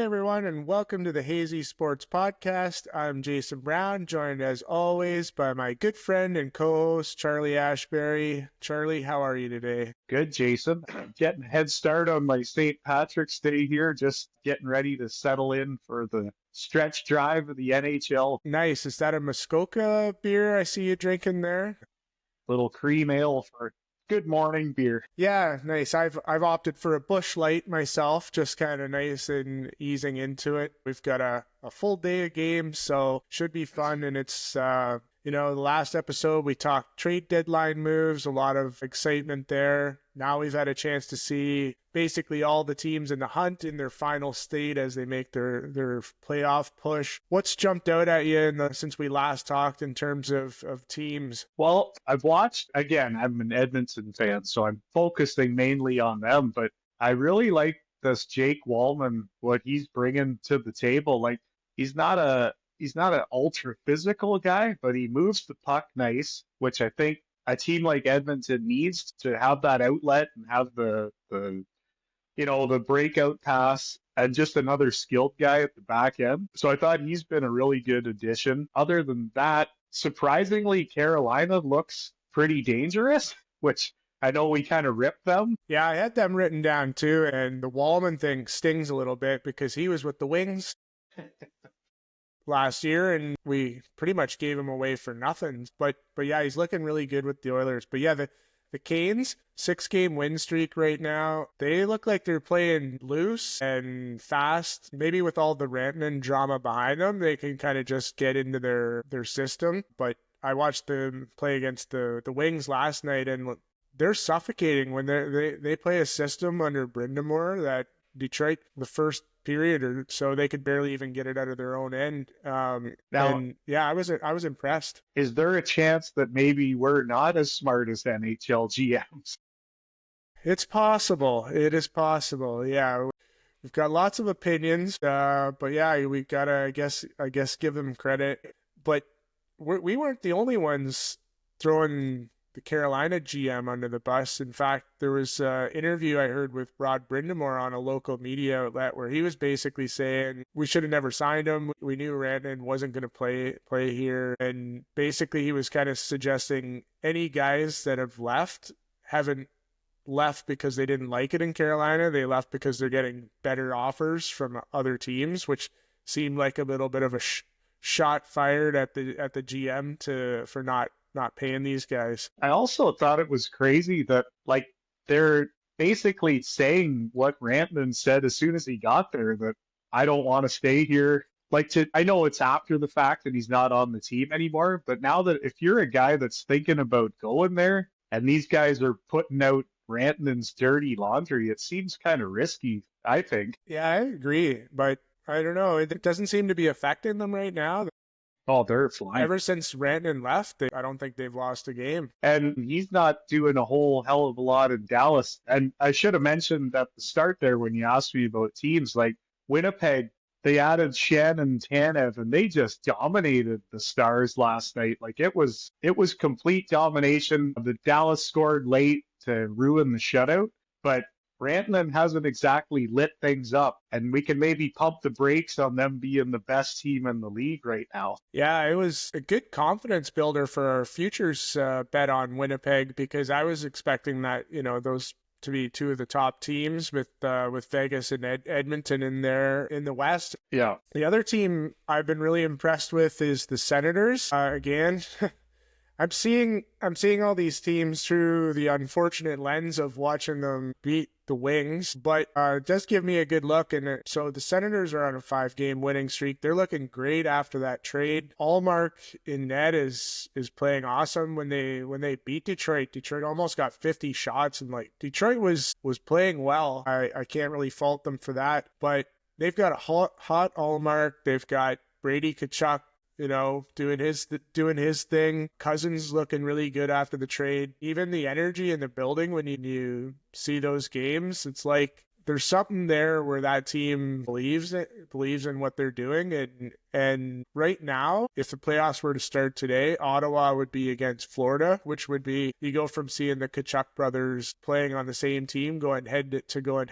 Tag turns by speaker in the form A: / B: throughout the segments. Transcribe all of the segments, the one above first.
A: everyone, and welcome to the Hazy Sports Podcast. I'm Jason Brown, joined as always by my good friend and co-host, Charlie Ashbury. Charlie, how are you today?
B: Good, Jason. Getting a head start on my St. Patrick's Day here, just getting ready to settle in for the stretch drive of the NHL.
A: Nice. Is that a Muskoka beer I see you drinking there?
B: Little cream ale for good morning beer.
A: Yeah, nice. I've opted for a Busch Light myself, just kind of nice and easing into it. We've got a full day of games, so should be fun. And it's, the last episode we talked trade deadline moves, a lot of excitement there. Now we've had a chance to see basically all the teams in the hunt in their final state as they make their playoff push. What's jumped out at you since we last talked in terms of teams?
B: Well, I've watched, again, I'm an Edmonton fan, so I'm focusing mainly on them, but I really like this Jake Wallman, what he's bringing to the table. Like, he's not an ultra physical guy, but he moves the puck nice, which I think a team like Edmonton needs to have that outlet and have the breakout pass and just another skilled guy at the back end. So I thought he's been a really good addition. Other than that, surprisingly, Carolina looks pretty dangerous, which I know we kind of ripped them.
A: Yeah, I had them written down too, and the Wallman thing stings a little bit because he was with the Wings last year, and we pretty much gave him away for nothing. But yeah, he's looking really good with the Oilers. But yeah, the Canes, 6-game win streak right now. They look like they're playing loose and fast. Maybe with all the Rantanen drama behind them, they can kind of just get into their system. But I watched them play against the Wings last night, and they're suffocating when they play a system under Brindamore that Detroit, the first period or so, they could barely even get it out of their own end. I was impressed.
B: Is there a chance that maybe we're not as smart as NHL GMs?
A: It's possible. It is possible. Yeah, we've got lots of opinions, but yeah, we gotta, I guess, give them credit. But we weren't the only ones throwing the Carolina GM under the bus. In fact, there was an interview I heard with Rod Brindamore on a local media outlet where he was basically saying we should have never signed him. We knew Rantanen wasn't going to play here. And basically he was kind of suggesting any guys that have left haven't left because they didn't like it in Carolina. They left because they're getting better offers from other teams, which seemed like a little bit of a shot fired at the GM for not paying these guys.
B: I also thought it was crazy that, like, they're basically saying what Rantanen said as soon as he got there, that I don't want to stay here. I know it's after the fact and he's not on the team anymore, but now that if you're a guy that's thinking about going there and these guys are putting out Rantanen's dirty laundry, it seems kind of risky, I think.
A: Yeah, I agree, but I don't know. It doesn't seem to be affecting them right now.
B: Oh, they're flying.
A: Ever since Rantanen left, I don't think they've lost a game.
B: And he's not doing a whole hell of a lot in Dallas. And I should have mentioned at the start there when you asked me about teams, like Winnipeg, they added Shannon Tanev and they just dominated the Stars last night. Like it was complete domination. The Dallas scored late to ruin the shutout, but Rantanen hasn't exactly lit things up, and we can maybe pump the brakes on them being the best team in the league right now.
A: Yeah, it was a good confidence builder for our futures bet on Winnipeg, because I was expecting that, those to be two of the top teams with Vegas and Edmonton in the West.
B: Yeah.
A: The other team I've been really impressed with is the Senators. Again, I'm seeing all these teams through the unfortunate lens of watching them beat the Wings, but it does give me a good look. And so the Senators are on a 5-game winning streak. They're looking great after that trade. Allmark in net is playing awesome. When they beat Detroit almost got 50 shots, and like Detroit was playing well. I can't really fault them for that, but they've got a hot Allmark. They've got Brady Tkachuk, doing his thing. Cousins looking really good after the trade. Even the energy in the building when you see those games, it's like there's something there where that team believes in what they're doing. And right now, if the playoffs were to start today, Ottawa would be against Florida, which would be, you go from seeing the Tkachuk brothers playing on the same team going head to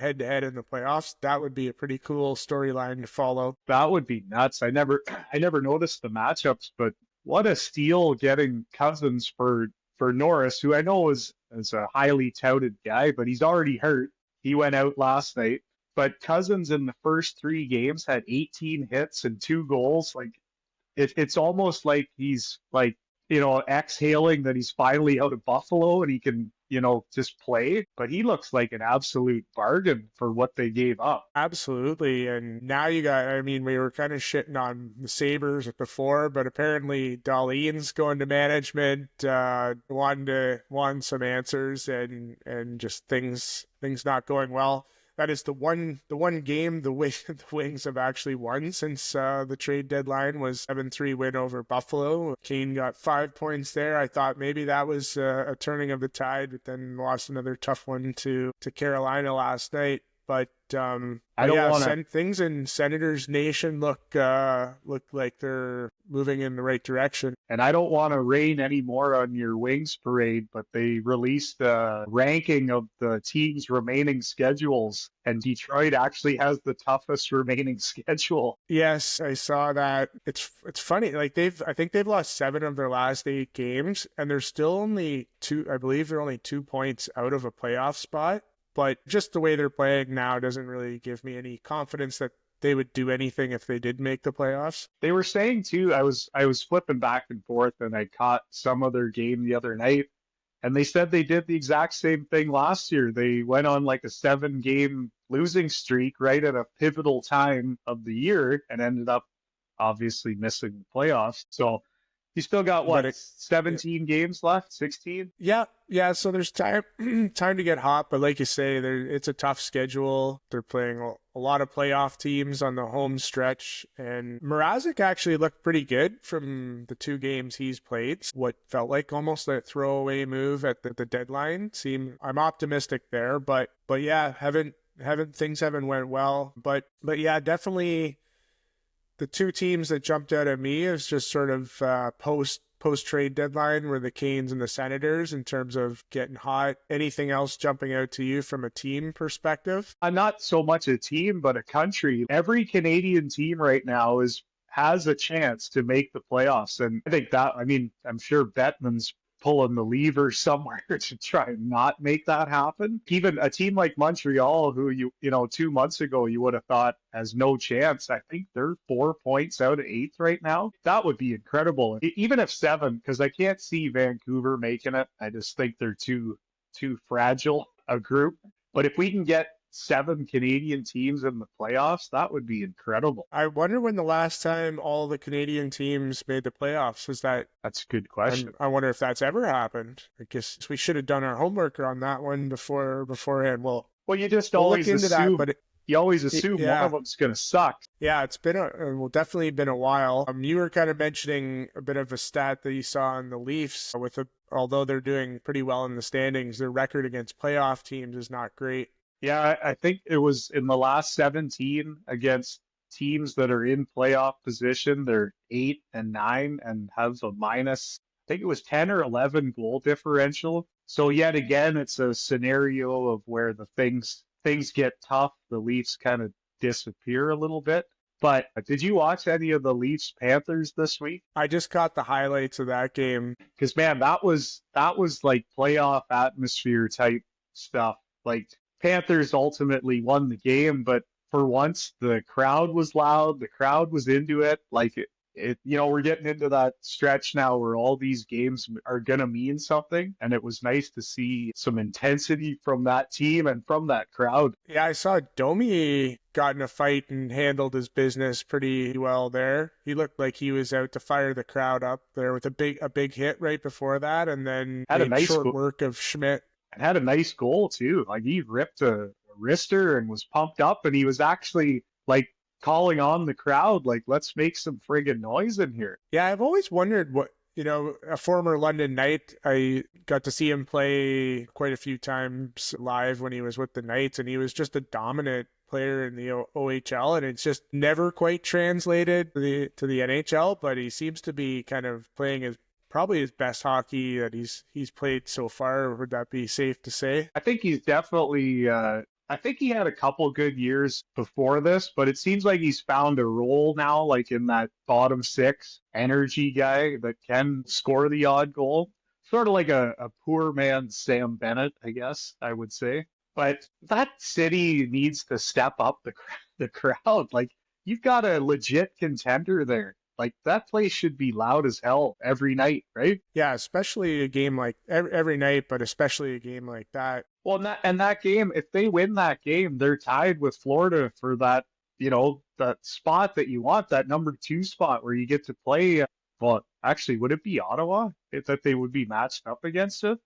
A: head in the playoffs. That would be a pretty cool storyline to follow.
B: That would be nuts. I never noticed the matchups, but what a steal getting Cousins for Norris, who I know is a highly touted guy, but he's already hurt. He went out last night. But Cousins in the first 3 games had 18 hits and 2 goals. Like it's almost like he's like, exhaling that he's finally out of Buffalo and he can, just play. But he looks like an absolute bargain for what they gave up.
A: Absolutely. And now we were kind of shitting on the Sabres before, but apparently Dahlin's going to management, wanting some answers and just things not going well. That is the one game the Wings have actually won since the trade deadline was 7-3 win over Buffalo. Kane got 5 points there. I thought maybe that was a turning of the tide, but then lost another tough one to Carolina last night. But things in Senators Nation look like they're moving in the right direction.
B: And I don't want to rain any more on your Wings parade, but they released a ranking of the team's remaining schedules, and Detroit actually has the toughest remaining schedule.
A: Yes, I saw that. It's funny. Like I think they've lost 7 of their last 8 games, and they're still only 2. I believe they're only 2 points out of a playoff spot. But just the way they're playing now doesn't really give me any confidence that they would do anything if they did make the playoffs.
B: They were saying too, I was flipping back and forth and I caught some of their game the other night, and they said they did the exact same thing last year. They went on like a 7-game losing streak right at a pivotal time of the year and ended up obviously missing the playoffs. So you still got 17 games left, 16?
A: Yeah. So there's time to get hot, but like you say, it's a tough schedule. They're playing a lot of playoff teams on the home stretch, and Mrazek actually looked pretty good from the 2 games he's played. What felt like almost a throwaway move at the deadline. I'm optimistic there, but yeah, things haven't went well, but yeah, definitely. The 2 teams that jumped out at me is just sort of post-trade deadline were the Canes and the Senators in terms of getting hot. Anything else jumping out to you from a team perspective?
B: Not so much a team, but a country. Every Canadian team right now has a chance to make the playoffs. And I think I'm sure Bettman's pulling the lever somewhere to try and not make that happen. Even a team like Montreal, who 2 months ago you would have thought has no chance. I think they're 4 points out of 8th right now. That would be incredible. Even if 7, because I can't see Vancouver making it. I just think they're too fragile a group. But if we can get 7 Canadian teams in the playoffs, that would be incredible.
A: I wonder when the last time all the Canadian teams made the playoffs was.
B: That's a good question.
A: I wonder if that's ever happened. I guess we should have done our homework on that one beforehand. Well,
B: you just always assume that, but you always assume one of them's going to suck.
A: Yeah, it's been definitely been a while. You were kind of mentioning a bit of a stat that you saw in the Leafs although they're doing pretty well in the standings, their record against playoff teams is not great.
B: Yeah, I think it was in the last 17 against teams that are in playoff position. They're 8 and 9 and have a minus, I think it was 10 or 11 goal differential. So yet again, it's a scenario of where the things get tough. The Leafs kind of disappear a little bit. But did you watch any of the Leafs Panthers this week?
A: I just caught the highlights of that game.
B: Because man, that was like playoff atmosphere type stuff. Like, Panthers ultimately won the game, but for once the crowd was loud. The crowd was into it. Like we're getting into that stretch now where all these games are going to mean something. And it was nice to see some intensity from that team and from that crowd.
A: Yeah, I saw Domi got in a fight and handled his business pretty well there. He looked like he was out to fire the crowd up there with a big hit right before that. And then
B: had a nice
A: short work of Schmidt.
B: And had a nice goal too. Like he ripped a wrister and was pumped up, and he was actually like calling on the crowd, like, let's make some friggin' noise in here.
A: Yeah, I've always wondered a former London Knight. I got to see him play quite a few times live when he was with the Knights, and he was just a dominant player in the OHL, and it's just never quite translated to the NHL, but he seems to be kind of playing probably his best hockey that he's played so far. Would that be safe to say?
B: I think he's definitely. I think he had a couple good years before this, but it seems like he's found a role now, like in that bottom six energy guy that can score the odd goal. Sort of like a poor man's Sam Bennett, I guess I would say. But that city needs to step up the crowd. Like, you've got a legit contender there. Like, that place should be loud as hell every night, right?
A: Yeah, especially a game like every night, but especially a game like that.
B: Well, that game, if they win that game, they're tied with Florida for that, that spot that you want, that number 2 spot where you get to play. Well, actually, would it be Ottawa that they would be matched up against it?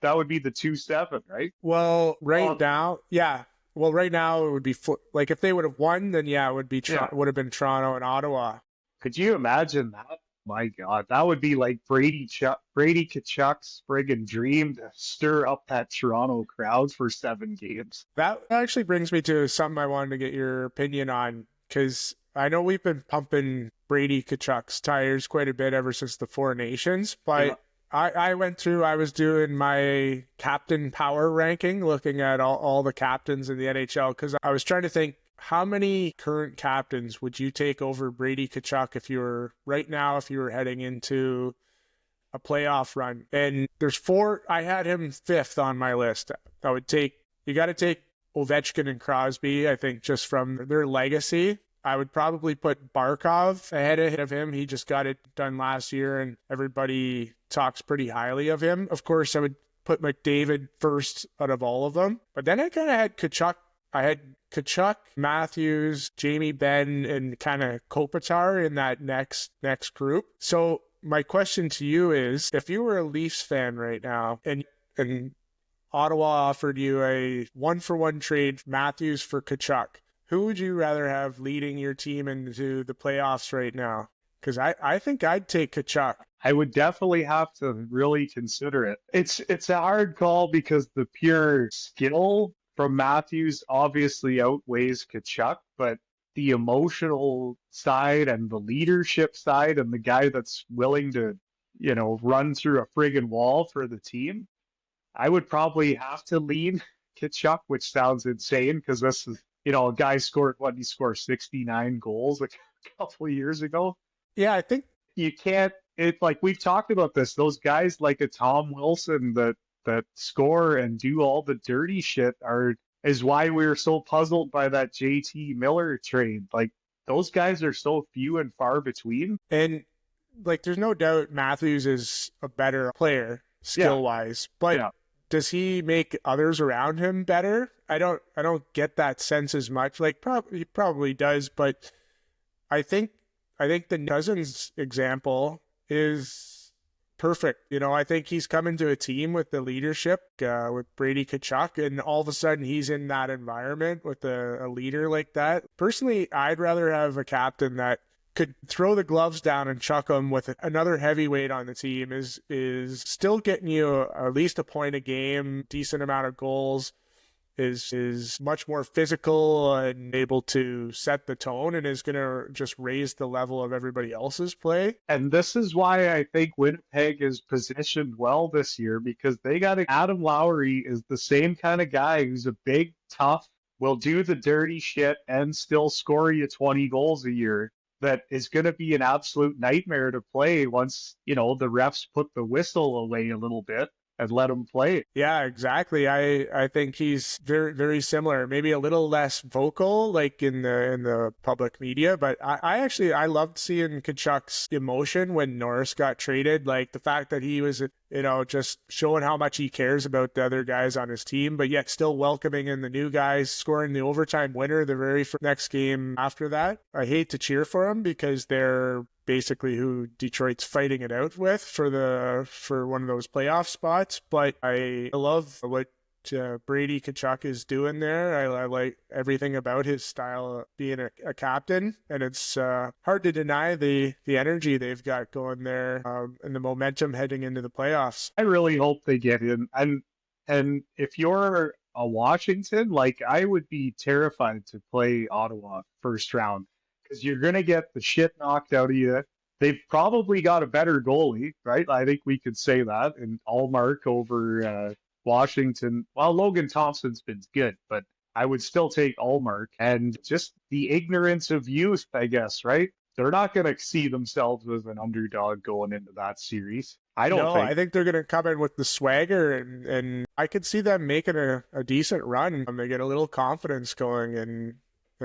B: That would be the 2-7, right?
A: Well, now, yeah. Well, right now it would be like if they would have won, then yeah, it would be would have been Toronto and Ottawa.
B: Could you imagine that? My God, that would be like Brady Tkachuk's friggin' dream to stir up that Toronto crowd for 7 games.
A: That actually brings me to something I wanted to get your opinion on, because I know we've been pumping Brady Tkachuk's tires quite a bit ever since the Four Nations, but yeah. I was doing my captain power ranking, looking at all the captains in the NHL, because I was trying to think, how many current captains would you take over Brady Tkachuk if you were heading into a playoff run? And there's 4. I had him 5th on my list. You got to take Ovechkin and Crosby, I think, just from their legacy. I would probably put Barkov ahead of him. He just got it done last year, and everybody talks pretty highly of him. Of course, I would put McDavid first out of all of them. But then I kind of had Tkachuk. I had Tkachuk, Matthews, Jamie Benn, and kind of Kopitar in that next group. So my question to you is, if you were a Leafs fan right now, and Ottawa offered you a 1-for-1 trade, Matthews for Tkachuk, who would you rather have leading your team into the playoffs right now? Because I think I'd take Tkachuk.
B: I would definitely have to really consider it. It's a hard call because the pure skill from Matthews obviously outweighs Tkachuk, but the emotional side and the leadership side and the guy that's willing to, run through a friggin' wall for the team, I would probably have to lean Tkachuk, which sounds insane because this is, a guy scored 69 goals a couple of years ago.
A: Yeah, I think
B: you can't, like we've talked about this, those guys like a Tom Wilson that score and do all the dirty shit is why we were so puzzled by that JT Miller trade. Like, those guys are so few and far between.
A: And like, there's no doubt Matthews is a better player skill wise, but does he make others around him better? I don't get that sense as much. Like, he probably does, but I think the Cousins example is perfect. I think he's coming to a team with the leadership with Brady Tkachuk, and all of a sudden he's in that environment with a leader like that. Personally, I'd rather have a captain that could throw the gloves down and chuck them with another heavyweight on the team, is still getting you at least a point a game, decent amount of goals, is much more physical and able to set the tone, and is going to just raise the level of everybody else's play.
B: And this is why I think Winnipeg is positioned well this year, because they got Adam Lowry is the same kind of guy who's a big, tough, will do the dirty shit and still score you 20 goals a year. That is going to be an absolute nightmare to play once, the refs put the whistle away a little bit and let him play.
A: Yeah, exactly. I think he's very, very similar, maybe a little less vocal like in the public media, but I loved seeing Tkachuk's emotion when Norris got traded. Like, the fact that he was, just showing how much he cares about the other guys on his team, but yet still welcoming in the new guys, scoring the overtime winner the very next game after that. I hate to cheer for him because they're basically who Detroit's fighting it out with for one of those playoff spots, but I love what Brady Tkachuk is doing there. I like everything about his style of being a captain, and it's hard to deny the energy they've got going there, and the momentum heading into the playoffs.
B: I really hope they get in. And if you're a Washington, like I would be terrified to play Ottawa first round because you're gonna get the shit knocked out of you. They've probably got a better goalie, right? I think we could say that. And Allmark over Washington. Well, Logan Thompson's been good, but I would still take Allmark. And just the ignorance of youth, I guess, right? They're not going to see themselves as an underdog going into that series. I don't
A: No,
B: think.
A: I think they're going to come in with the swagger, and I could see them making a decent run. They get a little confidence going, and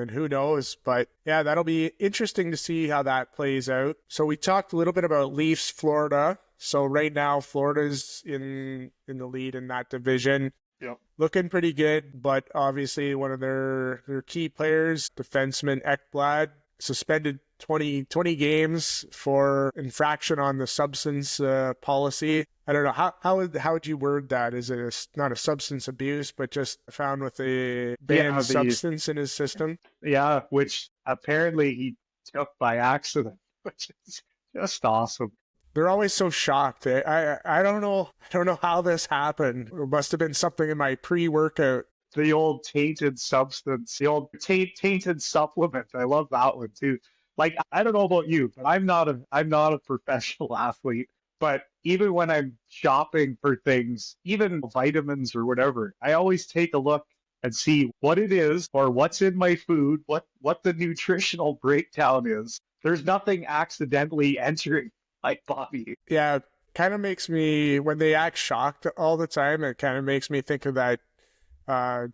A: who knows? But yeah, that'll be interesting to see how that plays out. So we talked a little bit about Leafs, Florida. So right now, Florida's in the lead in that division.
B: Yep.
A: Looking pretty good, but obviously one of their key players, defenseman Ekblad, suspended 20 games for infraction on the substance policy. I don't know, how would you word that? Is it not a substance abuse, but just found with a banned substance in his system?
B: Yeah, which apparently he took by accident, which is just awesome.
A: They're always so shocked. I don't know how this happened. It must have been something in my pre-workout.
B: The old tainted substance, the old tainted supplement. I love that one too. Like, I don't know about you, but I'm not a professional athlete. But even when I'm shopping for things, even vitamins or whatever, I always take a look and see what it is or what's in my food, what the nutritional breakdown is. There's nothing accidentally entering my body.
A: Yeah, kind of makes me, when they act shocked all the time, it kind of makes me think of that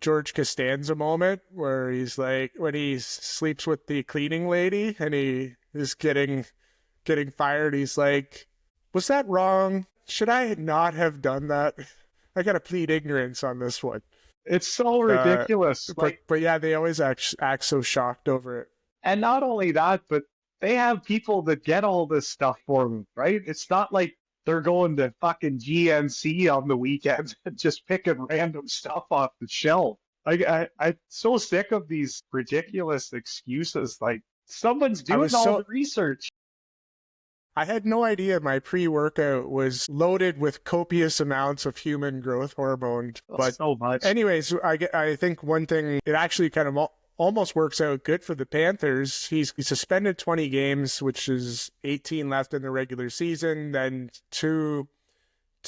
A: George Costanza moment where he's like, when he sleeps with the cleaning lady and he is getting fired, he's like, was that wrong? Should I not have done that? I gotta plead ignorance on this one.
B: It's so ridiculous.
A: But yeah, they always act so shocked over it.
B: And not only that, but they have people that get all this stuff for them, right? It's not like they're going to fucking GNC on the weekends and just picking random stuff off the shelf. Like, I'm so sick of these ridiculous excuses. Like, someone's doing all the research.
A: I had no idea my pre-workout was loaded with copious amounts of human growth hormone. But
B: so much.
A: Anyways, I think one thing, it actually kind of almost works out good for the Panthers. He's suspended 20 games, which is 18 left in the regular season, then two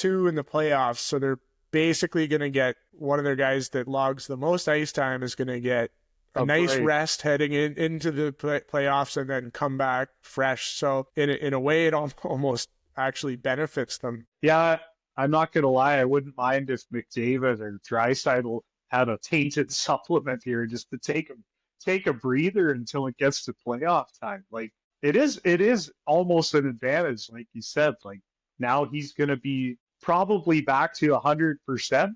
A: in the playoffs. So they're basically going to get one of their guys that logs the most ice time is going to get a nice rest heading into the playoffs and then come back fresh. So in a way, it almost actually benefits them.
B: Yeah, I'm not going to lie. I wouldn't mind if McDavid or Draisaitl had a tainted supplement here just to take a breather until it gets to playoff time. Like, it is almost an advantage, like you said. Like, now he's going to be probably back to 100%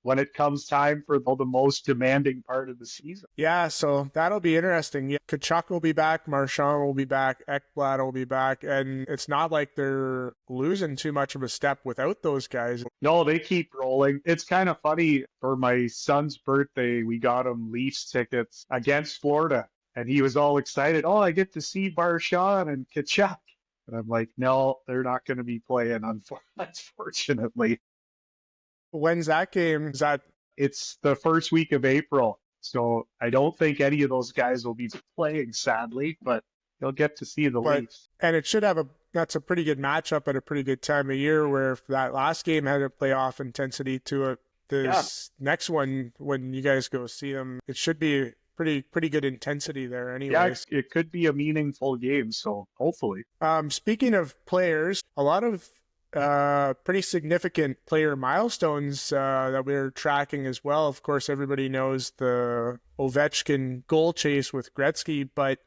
B: when it comes time for the most demanding part of the season.
A: Yeah, so that'll be interesting. Yeah, Tkachuk will be back, Marchand will be back, Ekblad will be back, and it's not like they're losing too much of a step without those guys.
B: No, they keep rolling. It's kind of funny. For my son's birthday, we got him Leafs tickets against Florida, and he was all excited. Oh, I get to see Marchand and Tkachuk. And I'm like, no, they're not going to be playing, unfortunately.
A: When's that game?
B: It's the first week of April. So I don't think any of those guys will be playing, sadly, but you'll get to see the Leafs.
A: And it should have that's a pretty good matchup at a pretty good time of year, where if that last game had a playoff intensity to it, this next one, when you guys go see them, it should be pretty good intensity there anyways.
B: Yeah, it could be a meaningful game, so hopefully.
A: Speaking of players, a lot of pretty significant player milestones that we're tracking as well. Of course, everybody knows the Ovechkin goal chase with Gretzky, but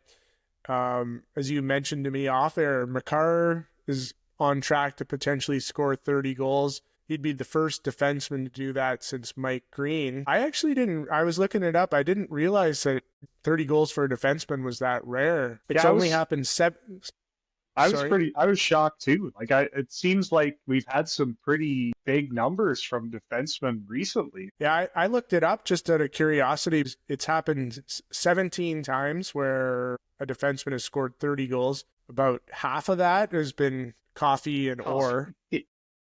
A: as you mentioned to me off air, Makar is on track to potentially score 30 goals. He'd be the first defenseman to do that since Mike Green. I was looking it up. I didn't realize that 30 goals for a defenseman was that rare. It's only happened Sorry.
B: I was shocked too. It seems like we've had some pretty big numbers from defensemen recently.
A: Yeah, I looked it up just out of curiosity. It's happened 17 times where a defenseman has scored 30 goals. About half of that has been Coffey and
B: Oh,
A: Orr.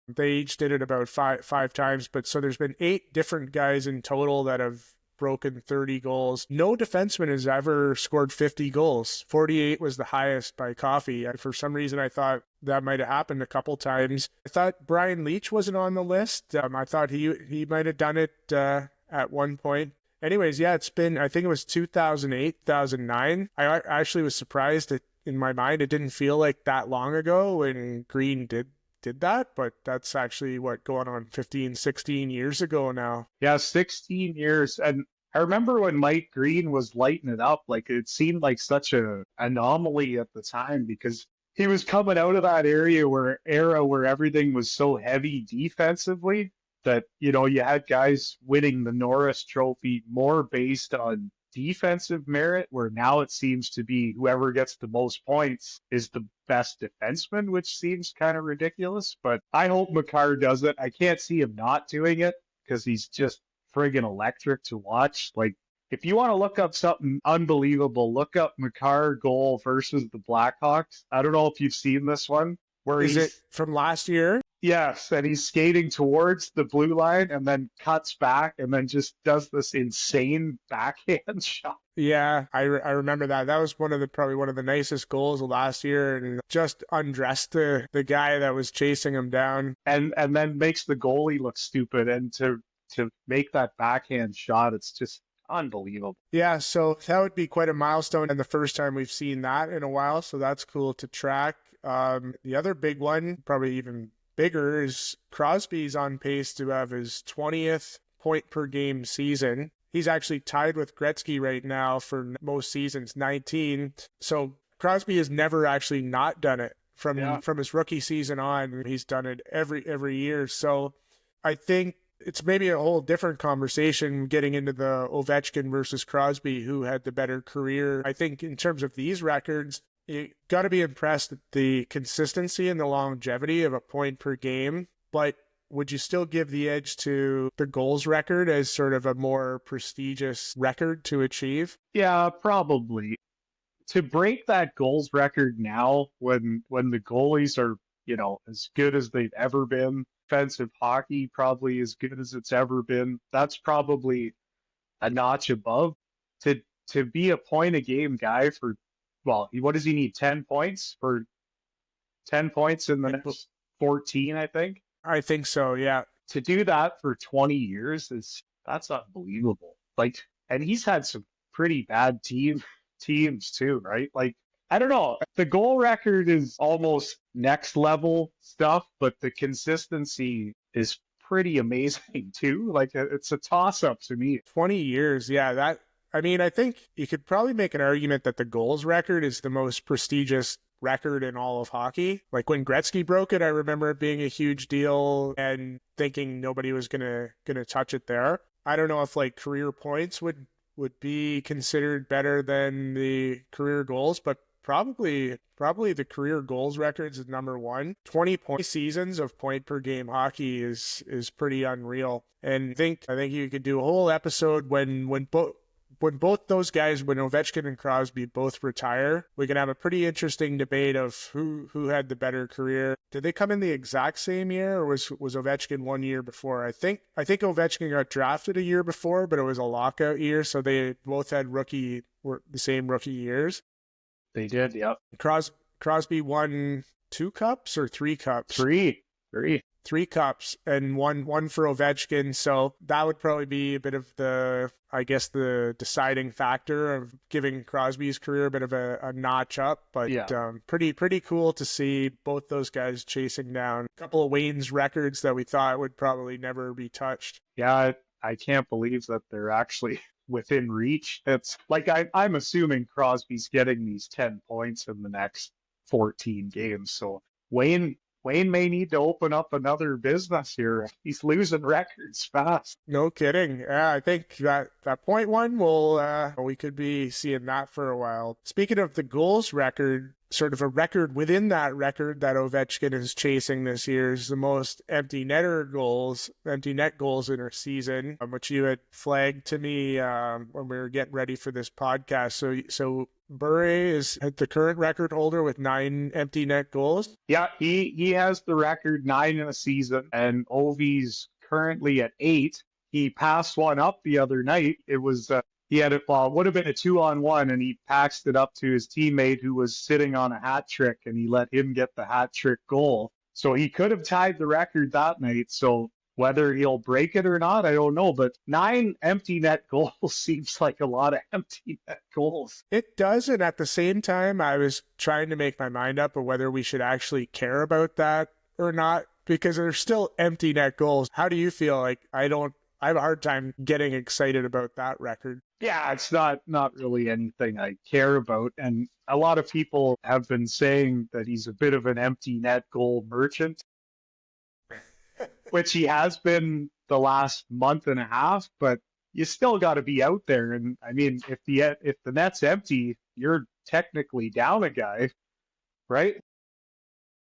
A: They each did it about five times, but so there's been 8 different guys in total that have broken 30 goals. No defenseman has ever scored 50 goals. 48 was the highest by Coffey. For some reason, I thought that might have happened a couple times. I thought Brian Leach wasn't on the list. I thought he might have done it at one point. Anyways, yeah, it's been, I think it was 2008, 2009. I actually was surprised that in my mind, it didn't feel like that long ago when Green did that, but that's actually going on 15, 16 years ago now.
B: Yeah, 16 years. And I remember when Mike Green was lighting it up, like it seemed like such a anomaly at the time because he was coming out of that era where everything was so heavy defensively that, you know, you had guys winning the Norris Trophy more based on defensive merit, where now it seems to be whoever gets the most points is the best defenseman, which seems kind of ridiculous. But I hope Makar does it. I can't see him not doing it because he's just friggin' electric to watch. Like, if you want to look up something unbelievable, look up Makar goal versus the Blackhawks. I don't know if you've seen this one.
A: Is it from last year?
B: Yes, and he's skating towards the blue line and then cuts back and then just does this insane backhand shot.
A: Yeah, I remember that. That was probably one of the nicest goals of last year, and just undressed the guy that was chasing him down.
B: And then makes the goalie look stupid. And to make that backhand shot, it's just unbelievable.
A: Yeah, so that would be quite a milestone and the first time we've seen that in a while, so that's cool to track. The other big one, probably even bigger, is Crosby's on pace to have his 20th point per game season. He's actually tied with Gretzky right now for most seasons, 19. So Crosby has never actually not done it from his rookie season on. He's done it every year. So I think it's maybe a whole different conversation getting into the Ovechkin versus Crosby, who had the better career. I think in terms of these records, you got to be impressed at the consistency and the longevity of a point per game, but would you still give the edge to the goals record as sort of a more prestigious record to achieve?
B: Yeah, probably. To break that goals record now when the goalies are, you know, as good as they've ever been, defensive hockey probably as good as it's ever been, that's probably a notch above. To be a point a game guy for, well, what does he need? 10 points for 10 points in the next 14, I think.
A: I think so, yeah.
B: To do that for 20 years that's unbelievable. Like, and he's had some pretty bad teams too, right? Like, I don't know. The goal record is almost next level stuff, but the consistency is pretty amazing too. Like, it's a toss up to me.
A: 20 years, yeah. I mean, I think you could probably make an argument that the goals record is the most prestigious record in all of hockey. Like when Gretzky broke it, I remember it being a huge deal and thinking nobody was gonna touch it there. I don't know if like career points would be considered better than the career goals, but probably the career goals records is number one. 20 point seasons of point per game hockey is pretty unreal. And I think you could do a whole episode when both those guys, when Ovechkin and Crosby both retire, we can have a pretty interesting debate of who had the better career. Did they come in the exact same year, or was Ovechkin 1 year before? I think Ovechkin got drafted a year before, but it was a lockout year, so they both had the same rookie years.
B: They did, yep.
A: Crosby won 2 cups or 3 cups?
B: Three.
A: 3 cups and one for Ovechkin. So that would probably be a bit of the deciding factor of giving Crosby's career a bit of a notch up. But yeah. Pretty cool to see both those guys chasing down a couple of Wayne's records that we thought would probably never be touched.
B: Yeah, I can't believe that they're actually within reach. It's like I'm assuming Crosby's getting these 10 points in the next 14 games. So Wayne may need to open up another business here. He's losing records fast.
A: No kidding. Yeah, I think that point one we could be seeing that for a while. Speaking of the goals record, sort of a record within that record that Ovechkin is chasing this year is the most empty net goals in a season, which you had flagged to me when we were getting ready for this podcast. So Bure is the current record holder with 9 empty net goals.
B: Yeah, he has the record 9 in a season, and Ovi's currently at 8. He passed one up the other night. It was he had it, well, it would have been a 2-on-1, and he passed it up to his teammate who was sitting on a hat trick, and he let him get the hat trick goal. So he could have tied the record that night. So whether he'll break it or not, I don't know. But 9 empty net goals seems like a lot of empty net goals.
A: It does, and at the same time, I was trying to make my mind up of whether we should actually care about that or not, because they're still empty net goals. How do you feel? Like, I have a hard time getting excited about that record.
B: Yeah, it's not really anything I care about. And a lot of people have been saying that he's a bit of an empty net goal merchant, which he has been the last month and a half, but you still got to be out there. And I mean, if the net's empty, you're technically down a guy, right?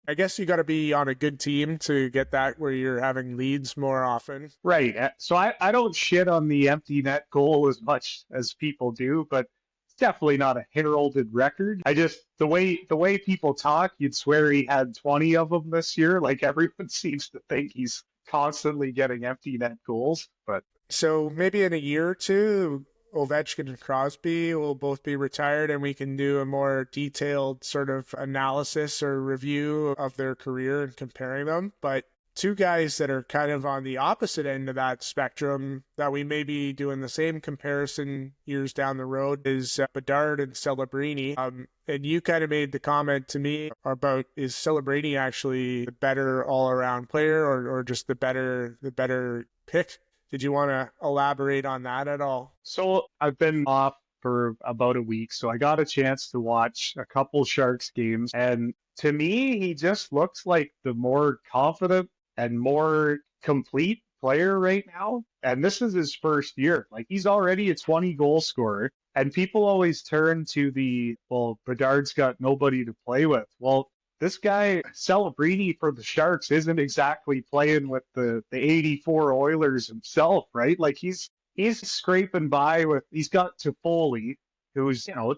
A: I guess you got to be on a good team to get that where you're having leads more often.
B: Right. So I don't shit on the empty net goal as much as people do, but it's definitely not a heralded record. I just, the way people talk, you'd swear he had 20 of them this year. Like, everyone seems to think he's constantly getting empty net goals. But
A: so maybe in a year or two, Ovechkin and Crosby will both be retired, and we can do a more detailed sort of analysis or review of their career and comparing them. But two guys that are kind of on the opposite end of that spectrum that we may be doing the same comparison years down the road is Bedard and Celebrini. And you kind of made the comment to me about, is Celebrini actually the better all-around player or just the better pick? Did you want to elaborate on that at all?
B: So I've been off for about a week, so I got a chance to watch a couple Sharks games. And to me, he just looks like the more confident and more complete player right now. And this is his first year. Like, he's already a 20-goal scorer. And people always turn to well, Bedard's got nobody to play with. Well, this guy, Celebrini for the Sharks, isn't exactly playing with the 84 Oilers himself, right? Like, he's scraping by with, he's got Toffoli, who's, a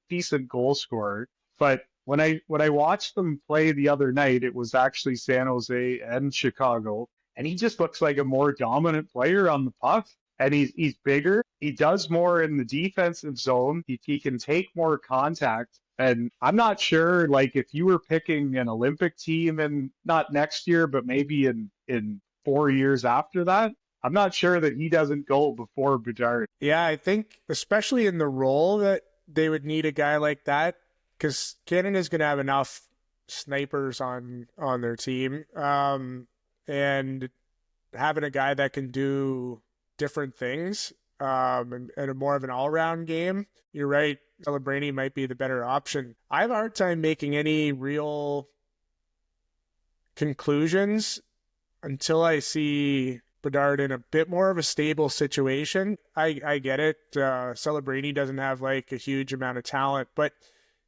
B: decent goal scorer. But when I watched them play the other night, it was actually San Jose and Chicago, and he just looks like a more dominant player on the puck. And he's bigger. He does more in the defensive zone. He can take more contact. And I'm not sure, like, if you were picking an Olympic team, and not next year, but maybe in 4 years after that, I'm not sure that he doesn't go before Bedard.
A: Yeah, I think especially in the role that they would need a guy like that, because Canada's going to have enough snipers on their team. And having a guy that can do different things and a more of an all-round game, you're right, Celebrini might be the better option. I have a hard time making any real conclusions until I see Bedard in a bit more of a stable situation. I get it. Celebrini doesn't have like a huge amount of talent, but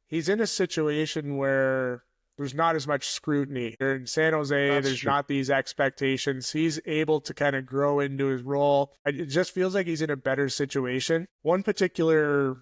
A: he's in a situation where there's not as much scrutiny. In San Jose, there's true. Not these expectations. He's able to kind of grow into his role. It just feels like he's in a better situation. One particular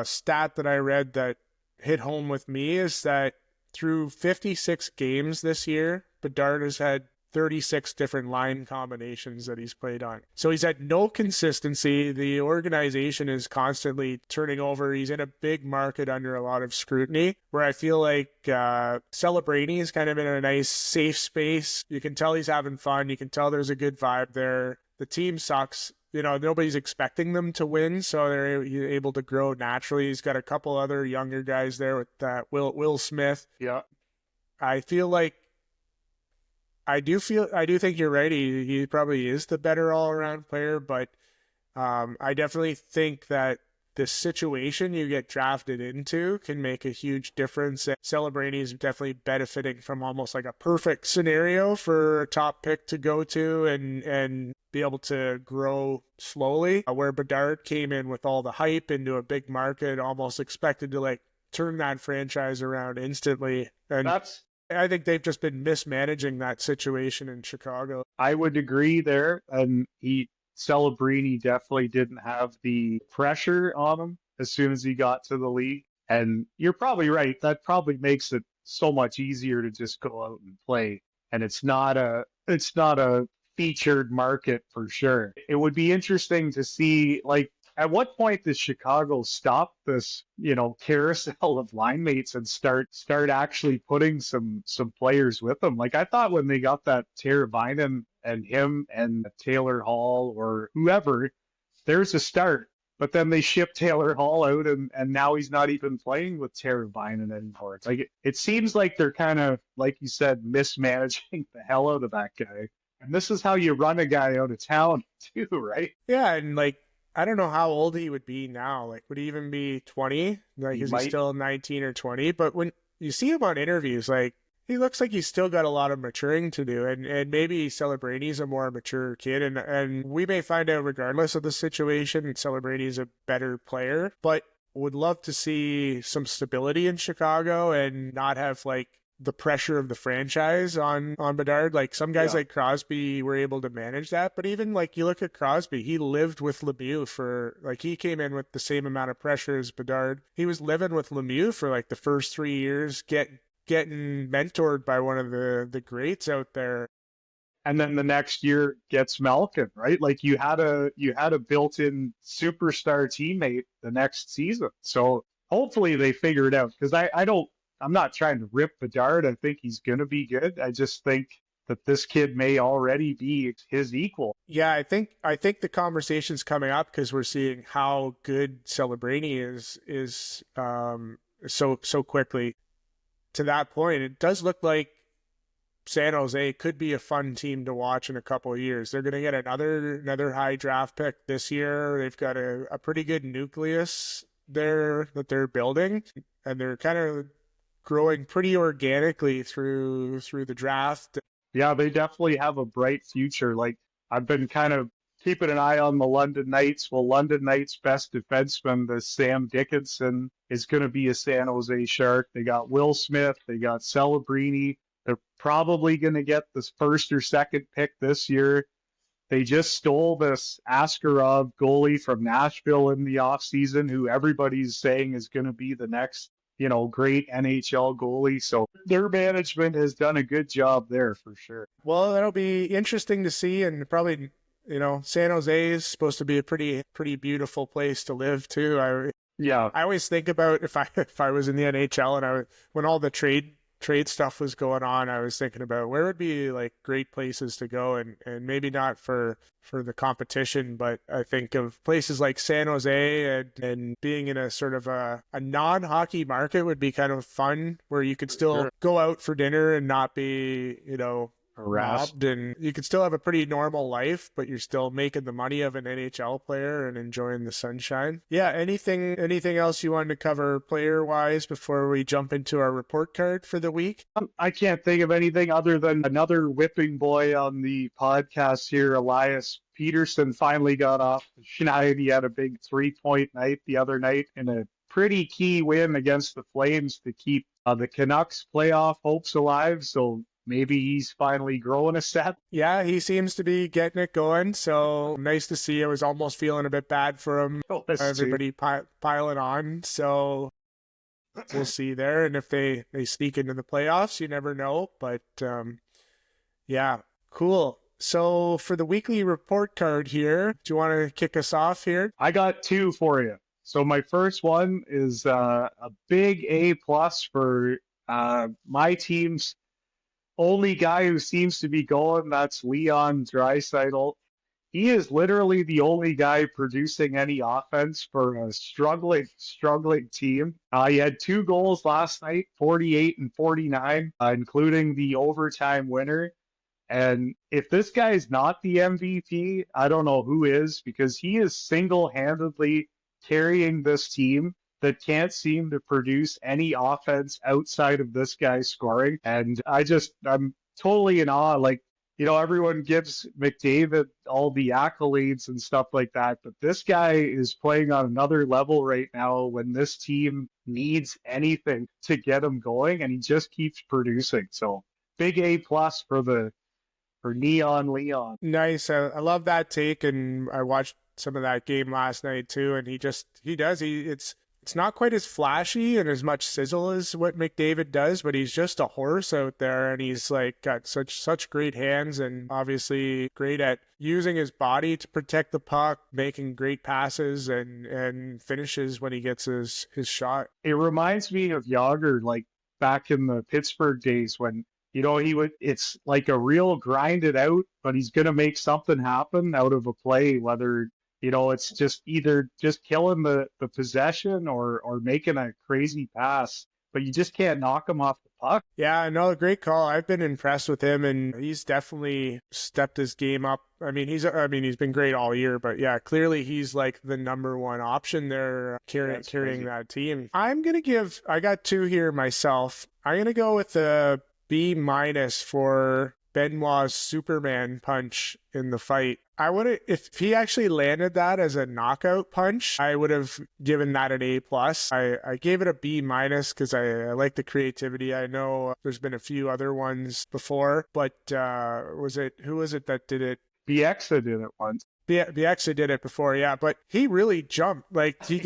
A: stat that I read that hit home with me is that through 56 games this year, Bedard has had 36 different line combinations that he's played on. So he's had no consistency. The organization is constantly turning over. He's in a big market under a lot of scrutiny, where I feel like Celebrini is kind of in a nice, safe space. You can tell he's having fun. You can tell there's a good vibe there. The team sucks. Nobody's expecting them to win, so they're able to grow naturally. He's got a couple other younger guys there with Will Smith.
B: Yeah.
A: I feel like I do think you're right. He probably is the better all-around player, but I definitely think that the situation you get drafted into can make a huge difference. And Celebrini is definitely benefiting from almost like a perfect scenario for a top pick to go to and be able to grow slowly, where Bedard came in with all the hype into a big market, almost expected to like turn that franchise around instantly. And
B: That's
A: I think they've just been mismanaging that situation in Chicago.
B: I would agree there. And Celebrini definitely didn't have the pressure on him as soon as he got to the league. And you're probably right. That probably makes it so much easier to just go out and play. And it's not a featured market for sure. It would be interesting to see, like, at what point does Chicago stop this, carousel of line mates and start actually putting some players with them? Like, I thought when they got that Teravainen and him and Taylor Hall or whoever, there's a start. But then they ship Taylor Hall out, and now he's not even playing with Teravainen anymore. It's like it seems like they're kind of, like you said, mismanaging the hell out of that guy. And this is how you run a guy out of town too, right?
A: Yeah, and like I don't know how old he would be now. Like, would he even be 20? Like,
B: He
A: is he
B: might.
A: still 19 or 20? But when you see him on interviews, like, he looks like he's still got a lot of maturing to do. And maybe Celebrini's a more mature kid. And we may find out regardless of the situation, Celebrini's a better player. But would love to see some stability in Chicago and not have, like, the pressure of the franchise on Bedard. Like some guys
B: Yeah.
A: like Crosby were able to manage that, but even like you look at Crosby, he lived with Lemieux for like he came in with the same amount of pressure as Bedard. He was living with Lemieux for like the first 3 years, getting mentored by one of the greats out there.
B: And then the next year gets Malkin, right? Like you had a built-in superstar teammate the next season. So hopefully they figure it out because I'm not trying to rip Bedard. I think he's gonna be good. I just think that this kid may already be his equal.
A: Yeah, I think the conversation's coming up because we're seeing how good Celebrini is so quickly. To that point, it does look like San Jose could be a fun team to watch in a couple of years. They're going to get another high draft pick this year. They've got a pretty good nucleus there that they're building, and they're kind of growing pretty organically through the draft.
B: Yeah, they definitely have a bright future. Like I've been kind of keeping an eye on the London Knights. Well, London Knights' best defenseman, the Sam Dickinson, is going to be a San Jose Shark. They got Will Smith. They got Celebrini. They're probably going to get this first or second pick this year. They just stole this Askarov goalie from Nashville in the offseason, who everybody's saying is going to be the next, great NHL goalie. So their management has done a good job there for sure.
A: Well, that'll be interesting to see, and probably San Jose is supposed to be a pretty beautiful place to live too.
B: Yeah.
A: I always think about if I was in the NHL and when all the trade stuff was going on, I was thinking about where would be like great places to go, and maybe not for the competition, but I think of places like San Jose and being in a sort of a non-hockey market would be kind of fun, where you could still
B: Sure.
A: go out for dinner and not be
B: Harassed.
A: mobbed, and you could still have a pretty normal life, but you're still making the money of an NHL player and enjoying the sunshine. Yeah, anything else you wanted to cover player wise before we jump into our report card for the week?
B: I can't think of anything other than another whipping boy on the podcast here. Elias Peterson finally got off the schneid. He had a big 3-point night the other night in a pretty key win against the Flames to keep the Canucks playoff hopes alive. So maybe he's finally growing a set.
A: Yeah, he seems to be getting it going, so nice to see. I was almost feeling a bit bad for him. Everybody piling on, so we'll see there. And if they sneak into the playoffs, you never know. But yeah, cool. So for the weekly report card here, do you want to kick us off here?
B: I got two for you. So my first one is a big A plus for my team's only guy who seems to be going. That's Leon Draisaitl. He is literally the only guy producing any offense for a struggling team. He had 2 goals last night, 48 and 49, including the overtime winner. And if this guy is not the MVP, I don't know who is, because he is single-handedly carrying this team that can't seem to produce any offense outside of this guy scoring. And I'm totally in awe. Like, everyone gives McDavid all the accolades and stuff like that, but this guy is playing on another level right now when this team needs anything to get him going, and he just keeps producing. So big A plus for Neon Leon.
A: Nice. I love that take, and I watched some of that game last night too. And it's not quite as flashy and as much sizzle as what McDavid does, but he's just a horse out there, and he's like got such great hands, and obviously great at using his body to protect the puck, making great passes and finishes when he gets his shot.
B: It reminds me of Yager, like back in the Pittsburgh days when it's like a real grind it out, but he's going to make something happen out of a play, whether, it's just either just killing the possession or making a crazy pass, but you just can't knock him off the puck.
A: Yeah, no, great call. I've been impressed with him, and he's definitely stepped his game up. He's been great all year, but yeah, clearly he's like the number one option there carrying that team. I got two here myself. I'm going to go with the B- for Benoit's Superman punch in the fight. If he actually landed that as a knockout punch, I would have given that an A+. I gave it a B- because I like the creativity. I know there's been a few other ones before, but who was it that did it?
B: Bieksa did it once.
A: Bieksa did it before, yeah, but he really jumped. Like he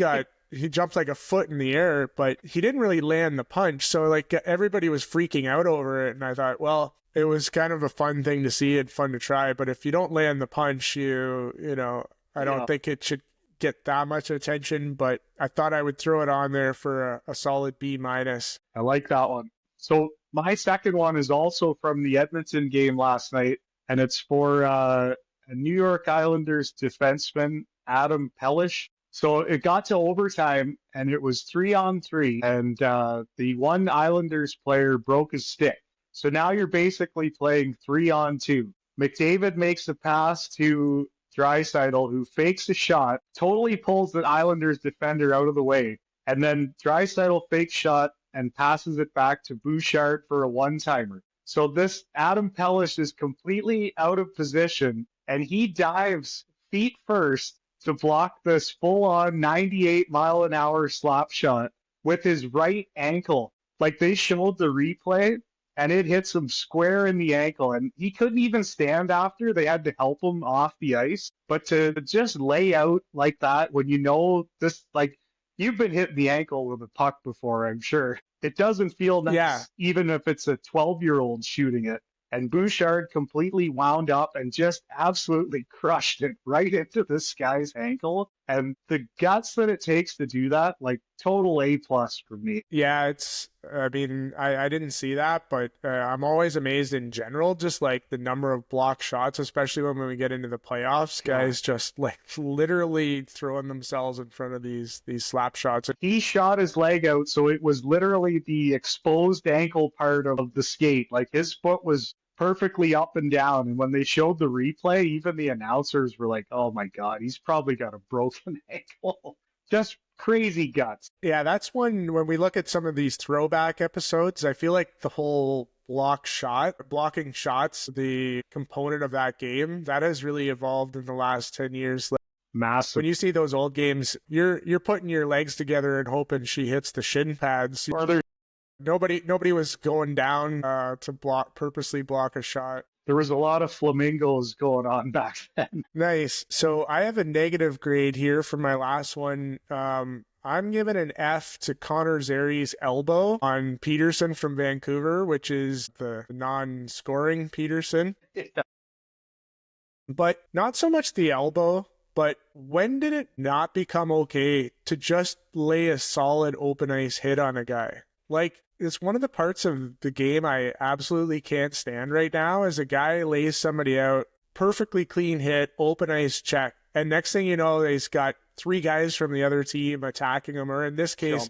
A: jumped like a foot in the air, but he didn't really land the punch. So like everybody was freaking out over it. And I thought, well, it was kind of a fun thing to see and fun to try. But if you don't land the punch, I don't think it should get that much attention, but I thought I would throw it on there for a solid B-.
B: I like that one. So my second one is also from the Edmonton game last night, and it's for a New York Islanders defenseman, Adam Pelech. So it got to overtime, and it was 3-on-3, and the one Islanders player broke his stick. So now you're basically playing 3-on-2. McDavid makes a pass to Draisaitl, who fakes a shot, totally pulls the Islanders defender out of the way, and then Draisaitl fakes shot and passes it back to Bouchard for a one-timer. So this Adam Pelech is completely out of position, and he dives feet first to block this full-on 98-mile-an-hour slap shot with his right ankle. Like, they showed the replay, and it hits him square in the ankle, and he couldn't even stand after. They had to help him off the ice. But to just lay out like that when this, like, you've been hitting the ankle with a puck before, I'm sure. It doesn't feel nice, even if it's a 12-year-old shooting it. And Bouchard completely wound up and just absolutely crushed it right into this guy's ankle. And the guts that it takes to do that, like, total A+ for me.
A: Yeah, I didn't see that, but I'm always amazed in general, just like the number of block shots, especially when we get into the playoffs. Guys just like literally throwing themselves in front of these slap shots.
B: He shot his leg out, so it was literally the exposed ankle part of the skate. Like, his foot was perfectly up and down, and when they showed the replay, even the announcers were like, oh my god, he's probably got a broken ankle. Just crazy guts.
A: Yeah, that's when we look at some of these throwback episodes, I feel like the whole blocking shots, the component of that game, that has really evolved in the last 10 years.
B: Massive.
A: When you see those old games, you're putting your legs together and hoping she hits the shin pads. Nobody was going down to purposely block a shot.
B: There was a lot of flamingos going on back then.
A: Nice. So I have a negative grade here for my last one. I'm giving an F to Connor Zeri's elbow on Peterson from Vancouver, which is the non-scoring Peterson. But not so much the elbow, but when did it not become okay to just lay a solid open ice hit on a guy? Like, it's one of the parts of the game I absolutely can't stand right now is a guy lays somebody out, perfectly clean hit, open ice check, and next thing you know, he's got 3 guys from the other team attacking him, or in this case,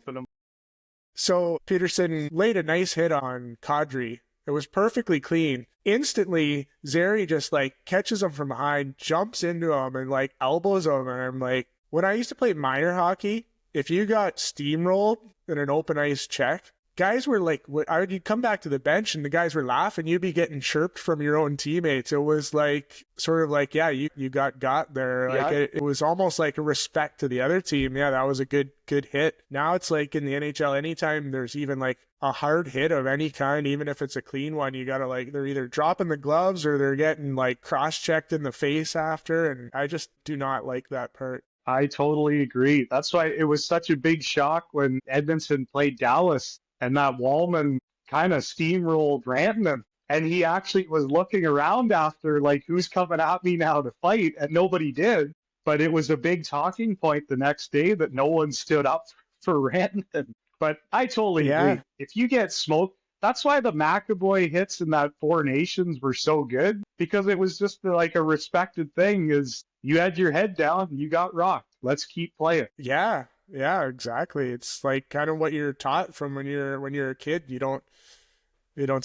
A: so Peterson laid a nice hit on Kadri. It was perfectly clean. Instantly, Zeri just like catches him from behind, jumps into him, and like elbows him. And I'm like, when I used to play minor hockey, if you got steamrolled in an open ice check, guys were like, you'd come back to the bench and the guys were laughing. You'd be getting chirped from your own teammates. It was like, sort of like, yeah, you got there.
B: Yeah.
A: Like it was almost like a respect to the other team. Yeah, that was a good hit. Now it's like in the NHL, anytime there's even like a hard hit of any kind, even if it's a clean one, you gotta like, they're either dropping the gloves or they're getting like cross-checked in the face after. And I just do not like that part.
B: I totally agree. That's why it was such a big shock when Edmonton played Dallas and that Wallman kind of steamrolled Rantanen. And he actually was looking around after, like, who's coming at me now to fight? And nobody did. But it was a big talking point the next day that no one stood up for Rantanen. But I totally agree. If you get smoked, that's why the McAvoy hits in that Four Nations were so good, because it was just like a respected thing. Is you had your head down, you got rocked. Let's keep playing.
A: Yeah, exactly. It's like kind of what you're taught from when you're a kid. You don't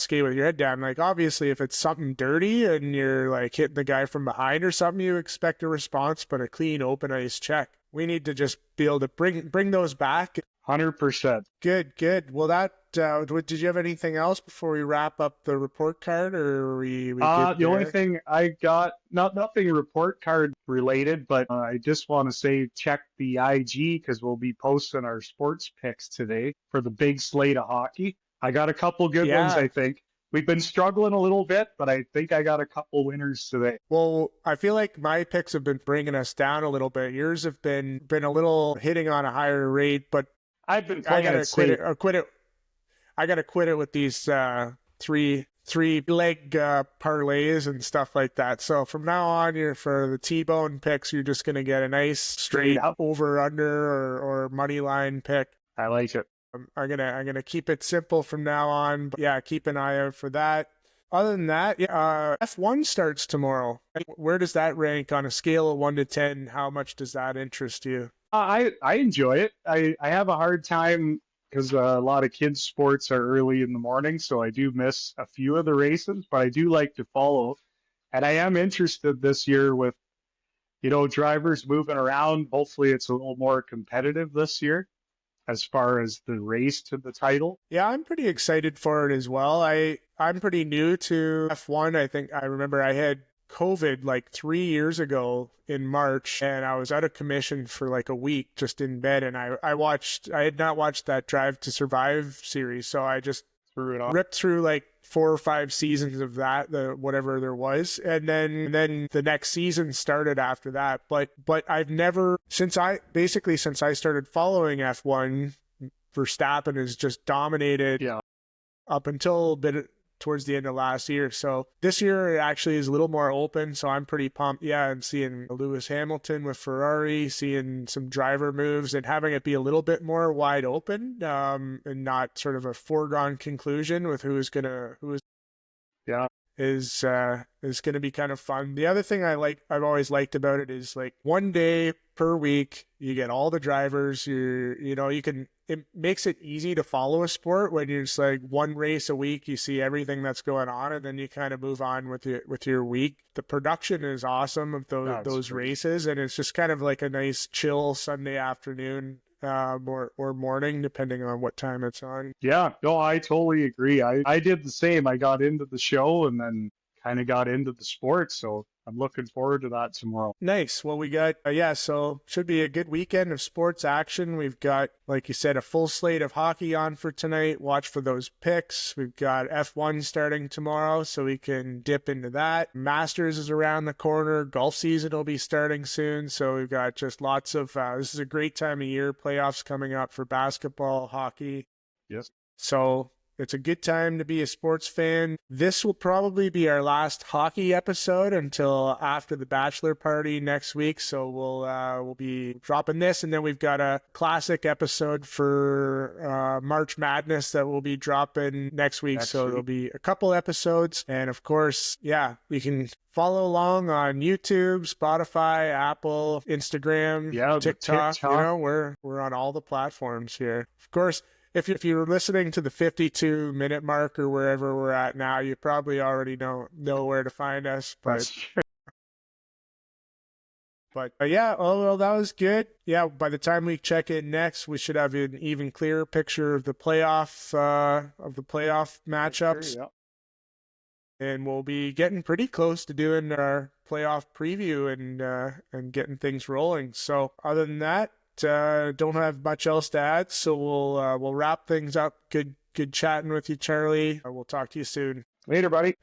A: skate with your head down. Like obviously, if it's something dirty and you're like hitting the guy from behind or something, you expect a response. But a clean open ice check, we need to just be able to bring those back.
B: 100%.
A: Good. Well, that did you have anything else before we wrap up the report card, or are we
B: the only thing I got, nothing report card related, but I just want to say check the IG because we'll be posting our sports picks today for the big slate of hockey. I got a couple good ones, I think. We've been struggling a little bit, but I think I got a couple winners today.
A: Well, I feel like my picks have been bringing us down a little bit. Yours have been a little hitting on a higher rate, but
B: I've been playing
A: quit it. I gotta quit it with these three leg parlays and stuff like that. So from now on, for the T-bone picks, you're just gonna get a nice straight
B: up
A: over under or money line pick.
B: I like it.
A: I'm gonna keep it simple from now on. But yeah, keep an eye out for that. Other than that, F1 starts tomorrow. Where does that rank on a scale of 1 to 10? How much does that interest you?
B: I enjoy it. I have a hard time because a lot of kids' sports are early in the morning, so I do miss a few of the races, but I do like to follow. And I am interested this year with, drivers moving around. Hopefully it's a little more competitive this year as far as the race to the title.
A: Yeah, I'm pretty excited for it as well. I'm pretty new to F1. I think I remember I had COVID like 3 years ago in March, and I was out of commission for like a week just in bed, and I had not watched that Drive to Survive series, so I just ripped through like 4 or 5 seasons of that, whatever there was, and then the next season started after that. But I've never since I started following F1, Verstappen has just dominated up until a bit towards the end of last year. So this year actually is a little more open, so I'm pretty pumped. Yeah, and seeing Lewis Hamilton with Ferrari, seeing some driver moves and having it be a little bit more wide open, and not sort of a foregone conclusion with who is gonna be kind of fun. The other thing I've always liked about it is like 1 day per week you get all the drivers. It makes it easy to follow a sport when you're just like one race a week, you see everything that's going on, and then you kind of move on with your week. The production is awesome of those races, and it's just kind of like a nice chill Sunday afternoon or morning, depending on what time it's on.
B: Yeah, no, I totally agree. I did the same. I got into the show and then kind of got into the sport, so I'm looking forward to that tomorrow.
A: Nice. Well, we got, so should be a good weekend of sports action. We've got, like you said, a full slate of hockey on for tonight. Watch for those picks. We've got F1 starting tomorrow, so we can dip into that. Masters is around the corner. Golf season will be starting soon, so we've got just lots of, this is a great time of year. Playoffs coming up for basketball, hockey.
B: Yes.
A: So it's a good time to be a sports fan. This will probably be our last hockey episode until after the bachelor party next week. So we'll be dropping this, and then we've got a classic episode for March Madness that we'll be dropping next week. There'll be a couple episodes, and of course, you can follow along on YouTube, Spotify, Apple, Instagram, TikTok. We're on all the platforms here. Of course, if you're listening to the 52-minute mark or wherever we're at now, you probably already know where to find us. But But yeah, oh well, that was good. Yeah, by the time we check in next, we should have an even clearer picture of the playoff matchups.
B: Sure, yeah.
A: And we'll be getting pretty close to doing our playoff preview and getting things rolling. So other than that, don't have much else to add. So we'll wrap things up. Good chatting with you, Charlie. We'll talk to you soon.
B: Later, buddy.